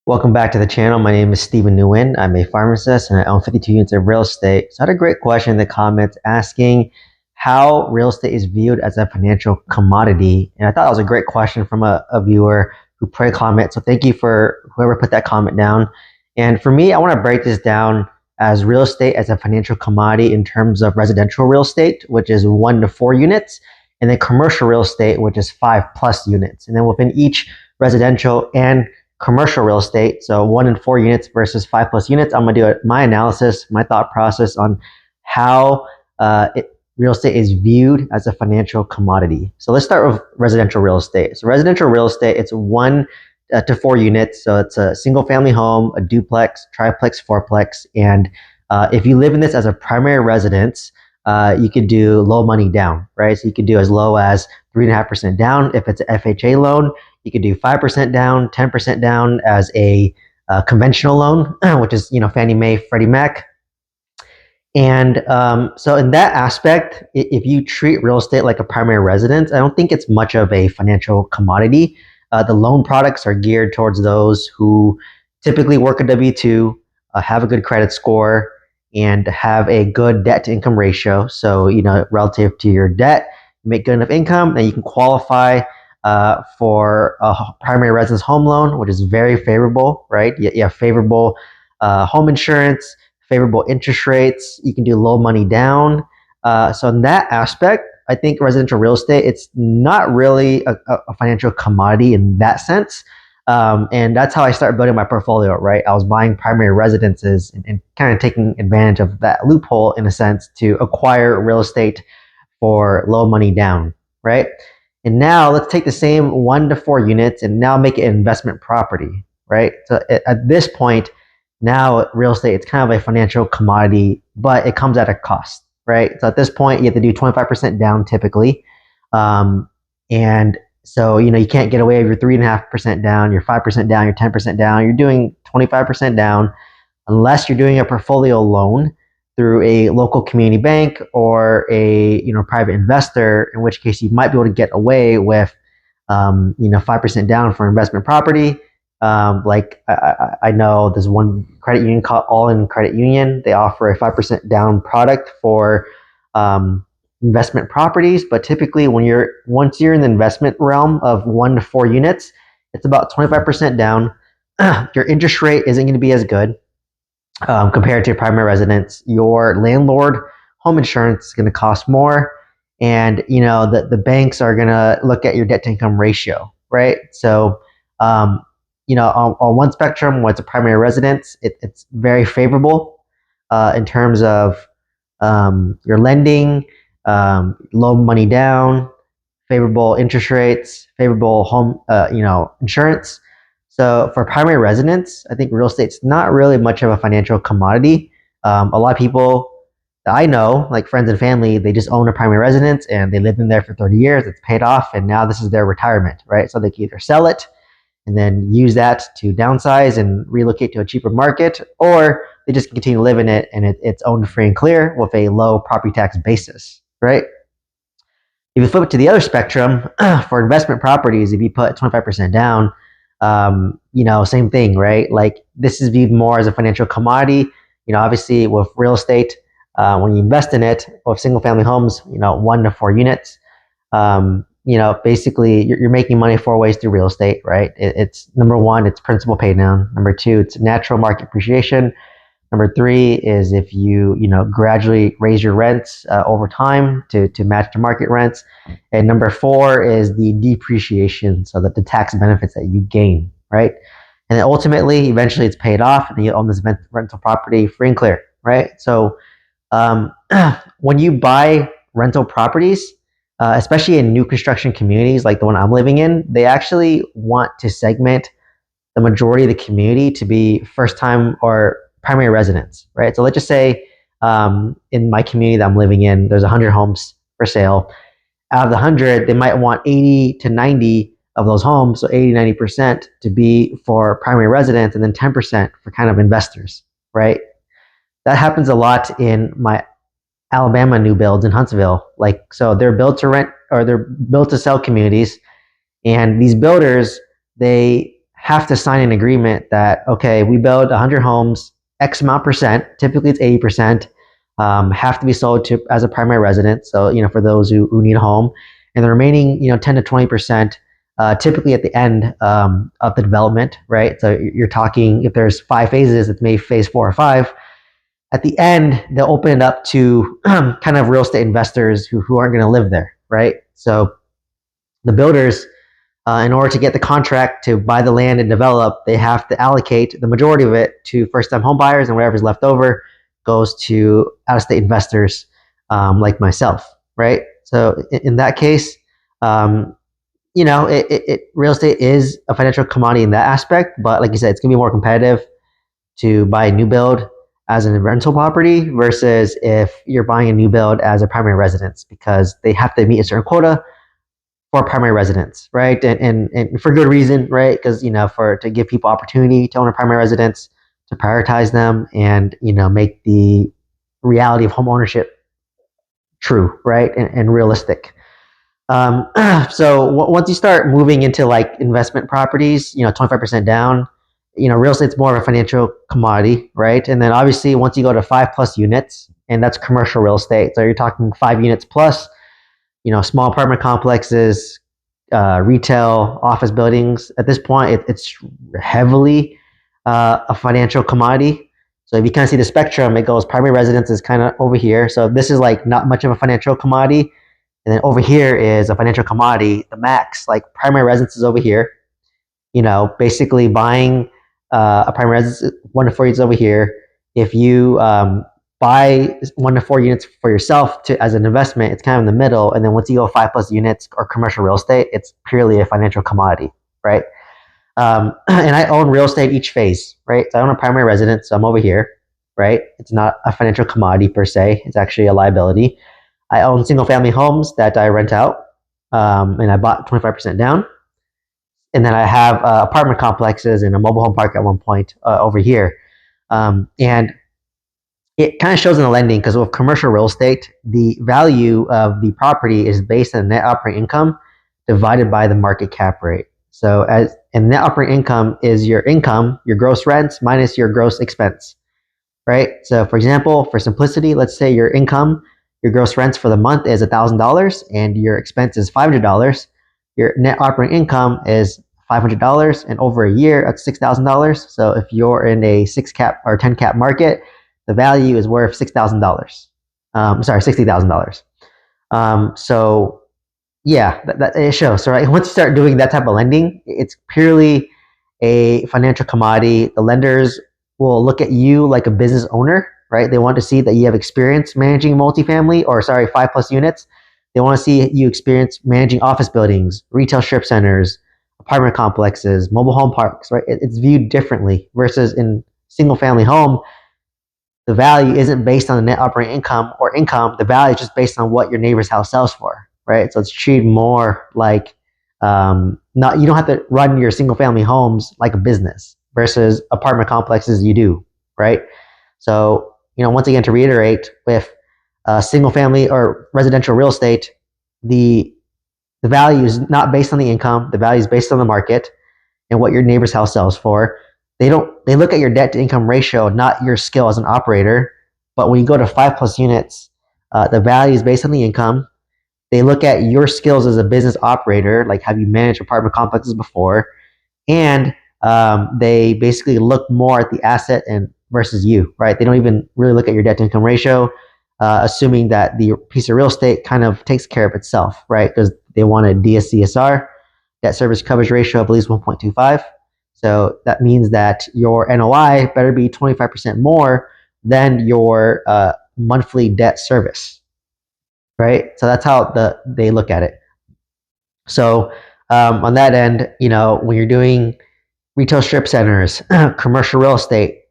Welcome back to the channel. My name is Stephen Nguyen. I'm a pharmacist and I own 52 units of real estate. So I had a great question in the comments asking how real estate is viewed as a financial commodity. And I thought that was a great question from a viewer who put a comment. So thank you for whoever put that comment down. And for me, I want to break this down as real estate as a financial commodity in terms of residential real estate, which is 1 to 4 units, and then commercial real estate, which is 5+ units. And then within each residential and commercial real estate, so 1 and 4 units versus 5+ units, I'm going to do my analysis, my thought process on how real estate is viewed as a financial commodity. So let's start with residential real estate. So residential real estate, it's 1 to 4 units. So it's a single family home, a duplex, triplex, fourplex. And if you live in this as a primary residence, you could do low money down, right? So you could do as low as 3.5% down. If it's an FHA loan, you could do 5% down, 10% down as a conventional loan, which is, Fannie Mae, Freddie Mac. And so in that aspect, if you treat real estate like a primary residence, I don't think it's much of a financial commodity. The loan products are geared towards those who typically work a W-2, have a good credit score, and have a good debt to income ratio. So, relative to your debt, you make good enough income, then you can qualify for a primary residence home loan, which is very favorable, right? You have favorable home insurance, favorable interest rates. You can do low money down. So in that aspect, I think residential real estate, it's not really a financial commodity in that sense. And that's how I started building my portfolio, right? I was buying primary residences and kind of taking advantage of that loophole in a sense to acquire real estate for low money down, right? And now let's take the same 1 to 4 units and now make it an investment property, right? So at this point, now real estate, it's kind of a financial commodity, but it comes at a cost, right? So at this point, you have to do 25% down typically. And so, you can't get away with your 3.5% down, your 5% down, your 10% down. You're doing 25% down unless you're doing a portfolio loan through a local community bank or a private investor, in which case you might be able to get away with 5% down for investment property. Like I know there's one credit union called All In Credit Union. They offer a 5% down product for investment properties, but typically once you're in the investment realm of 1 to 4 units, it's about 25% down. Your interest rate isn't going to be as good compared to your primary residence. Your landlord home insurance is going to cost more, and the banks are going to look at your debt to income ratio, right? So on one spectrum, when it's a primary residence, it's very favorable in terms of your lending, low money down, favorable interest rates, favorable home insurance. So for primary residence, I think real estate's not really much of a financial commodity. A lot of people that I know, like friends and family, they just own a primary residence and they lived in there for 30 years. It's paid off, and now this is their retirement, right? So they can either sell it and then use that to downsize and relocate to a cheaper market, or they just continue to live in it and it's owned free and clear with a low property tax basis, right? If you flip it to the other spectrum, for investment properties, if you put 25% down, same thing, right? Like this is viewed more as a financial commodity. Obviously with real estate, when you invest in it, with single family homes, 1 to 4 units, basically you're making money 4 ways through real estate, right? It's number 1, it's principal pay down. Number 2, it's natural market appreciation. Number 3 is if you gradually raise your rents over time to match the market rents. And number 4 is the depreciation, so that the tax benefits that you gain, right? And then ultimately, eventually it's paid off and you own this rental property free and clear, right? So when you buy rental properties, especially in new construction communities like the one I'm living in, they actually want to segment the majority of the community to be first time or primary residents, right? So let's just say in my community that I'm living in, there's 100 homes for sale. Out of the 100, they might want 80 to 90 of those homes, so 80, 90% to be for primary residents and then 10% for kind of investors, right? That happens a lot in my Alabama new builds in Huntsville. So they're built to rent or they're built to sell communities. And these builders, they have to sign an agreement that, okay, we build 100 homes, X amount percent, typically it's 80%, have to be sold to as a primary residence. So, for those who need a home, and the remaining, 10 to 20%, typically at the end of the development, right? So you're talking, if there's 5 phases, it's maybe phase 4 or 5. At the end, they'll open it up to kind of real estate investors who aren't going to live there, right? So the builders, in order to get the contract to buy the land and develop, they have to allocate the majority of it to first-time home buyers, and whatever's left over goes to out-of-state investors, like myself, right? So in that case, real estate is a financial commodity in that aspect, but like you said, it's gonna be more competitive to buy a new build as a rental property versus if you're buying a new build as a primary residence, because they have to meet a certain quota for primary residence, right? And for good reason, right? Because to give people opportunity to own a primary residence, to prioritize them, and make the reality of home ownership true, right, and realistic. Um, so once you start moving into like investment properties, 25% down, real estate's more of a financial commodity, right? And then obviously once you go to 5+ units, and that's commercial real estate, so you're talking 5 units plus, small apartment complexes, retail, office buildings. At this point, it's heavily a financial commodity. So if you kind of see the spectrum, it goes primary residence is kind of over here. So this is like not much of a financial commodity. And then over here is a financial commodity, the max, like primary residence is over here. Basically buying a primary residence, 1 to 4 units over here. If you buy 1 to 4 units for yourself as an investment, it's kind of in the middle. And then once you go 5+ units or commercial real estate, it's purely a financial commodity, right? And I own real estate each phase, right? So I own a primary residence, so I'm over here, right? It's not a financial commodity per se. It's actually a liability. I own single family homes that I rent out, and I bought 25% down. And then I have apartment complexes and a mobile home park at one point over here. And it kind of shows in the lending, because with commercial real estate, the value of the property is based on net operating income divided by the market cap rate. So and net operating income is your income, your gross rents minus your gross expense, right? So for example, for simplicity, let's say your income, your gross rents for the month is $1,000 and your expense is $500. Your net operating income is $500, and over a year, that's $6,000. So if you're in a 6 cap or 10 cap market, the value is worth $6,000. Sorry, $60,000. So yeah, that it shows. So right, once you start doing that type of lending, it's purely a financial commodity. The lenders will look at you like a business owner, right? They want to see that you have experience managing multifamily, or sorry, 5+ units. They want to see you experience managing office buildings, retail strip centers, apartment complexes, mobile home parks, right? It's viewed differently versus in single family home. The value isn't based on the net operating income or income. The value is just based on what your neighbor's house sells for, right? So it's treated more like not, you don't have to run your single family homes like a business versus apartment complexes you do, right? So once again, to reiterate, with single family or residential real estate, the value is not based on the income. The value is based on the market and what your neighbor's house sells for. They look at your debt to income ratio, not your skill as an operator. But when you go to 5+units, the value is based on the income. They look at your skills as a business operator, like have you managed apartment complexes before, and they basically look more at the asset and versus you, right? They don't even really look at your debt to income ratio, assuming that the piece of real estate kind of takes care of itself, right? Because they want a DSCSR, debt service coverage ratio of at least 1.25. So that means that your NOI better be 25% more than your monthly debt service, right? So that's how they look at it. So on that end, when you're doing retail strip centers, commercial real estate,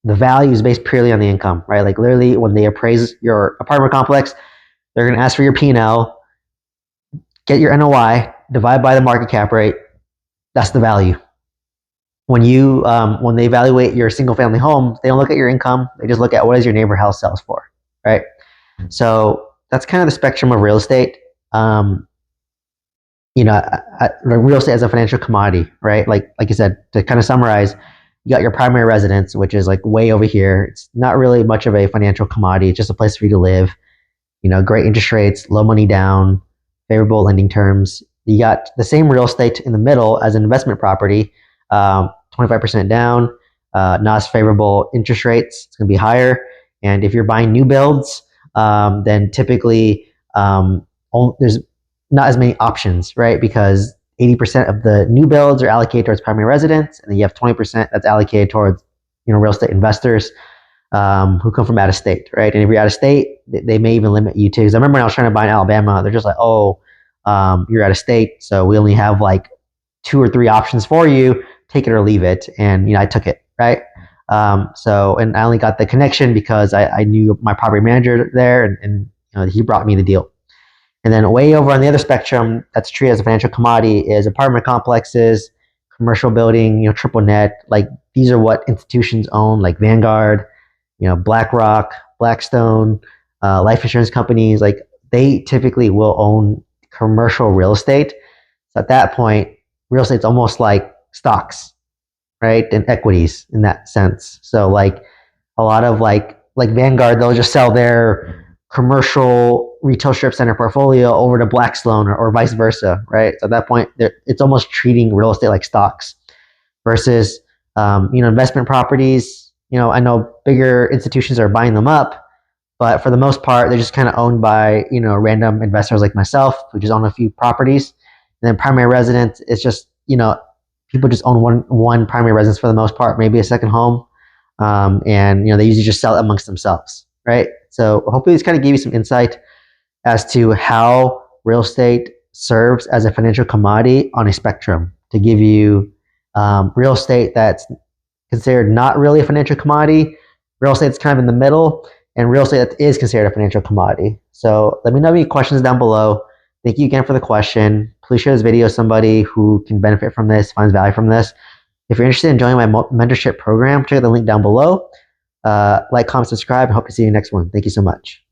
the value is based purely on the income, right? Like literally when they appraise your apartment complex, they're going to ask for your P&L, get your NOI, divide by the market cap rate. That's the value. When they evaluate your single family home, they don't look at your income. They just look at what is your neighbor house sells for, right? So that's kind of the spectrum of real estate. real estate as a financial commodity, right? Like you said, to kind of summarize, you got your primary residence, which is like way over here. It's not really much of a financial commodity. It's just a place for you to live. Great interest rates, low money down, favorable lending terms. You got the same real estate in the middle as an investment property, 25% down, not as favorable interest rates. It's going to be higher. And if you're buying new builds, then typically there's not as many options, right? Because 80% of the new builds are allocated towards primary residence, and then you have 20% that's allocated towards real estate investors who come from out of state, right? And if you're out of state, they may even limit you too. Because I remember when I was trying to buy in Alabama, they're just like, oh, you're out of state, so we only have like 2 or 3 options for you. Take it or leave it. And I took it, right? And I only got the connection because I knew my property manager there, and he brought me the deal. And then way over on the other spectrum, that's treated as a financial commodity, is apartment complexes, commercial building, triple net. Like these are what institutions own, like Vanguard, BlackRock, Blackstone, life insurance companies. Like they typically will own commercial real estate. So at that point, real estate's almost like stocks, right? And equities in that sense. So like a lot of like Vanguard, they'll just sell their commercial retail strip center portfolio over to Blackstone or vice versa, right? So at that point, it's almost treating real estate like stocks versus investment properties. I know bigger institutions are buying them up, but for the most part, they're just kind of owned by random investors like myself who just own a few properties. And then primary residence, it's just people just own one primary residence for the most part, maybe a second home, and they usually just sell it amongst themselves, right? So hopefully this kind of gave you some insight as to how real estate serves as a financial commodity on a spectrum to give you real estate that's considered not really a financial commodity, real estate that's kind of in the middle, and real estate that is considered a financial commodity. So let me know any questions down below. Thank you again for the question. Please share this video with somebody who can benefit from this, finds value from this. If you're interested in joining my mentorship program, check out the link down below. Like, comment, subscribe. I hope to see you in the next one. Thank you so much.